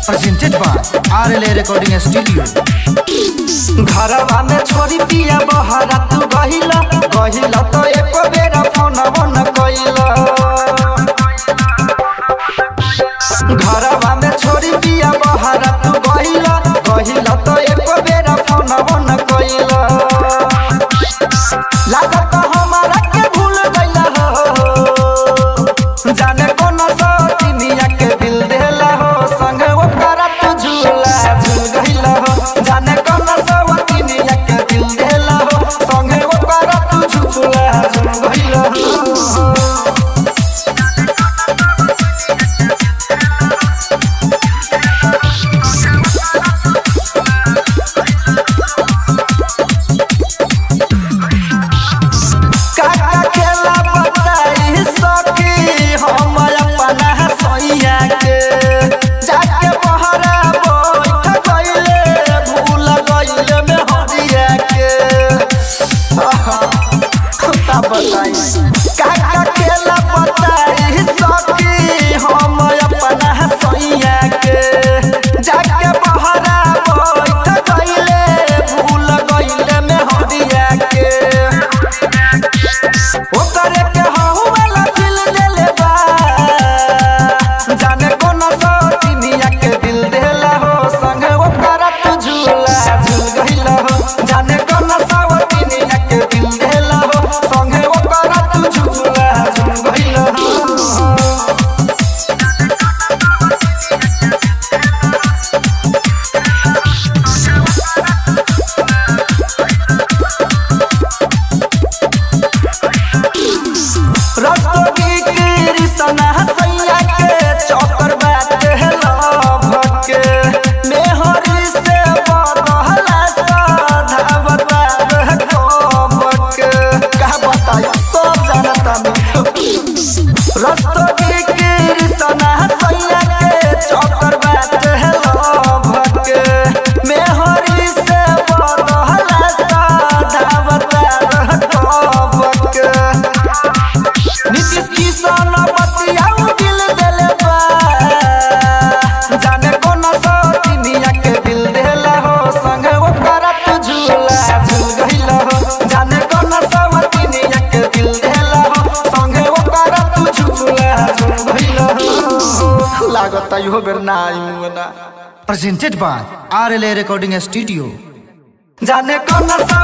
Presented by RLA Recording Studio। घरवा में छोरी पिया बहरा तू गहिला गहिला तो एको बेरा फोनवा न कइला। घरवा में छोरी पिया बहरा तू गहिला गहिला तो एको बेरा फोनवा न कइला। लागत हमारा के भूल गइला हो जाने कौन सा दुनिया के दिल देला हो संग ओकरा तू झूला झूल गइला हो जाने कौन सा दुनिया के दिल देला हो संग ओकरा तू झूला झूल गइला हो। Presented by RLA Recording Studio। जाने कौन सा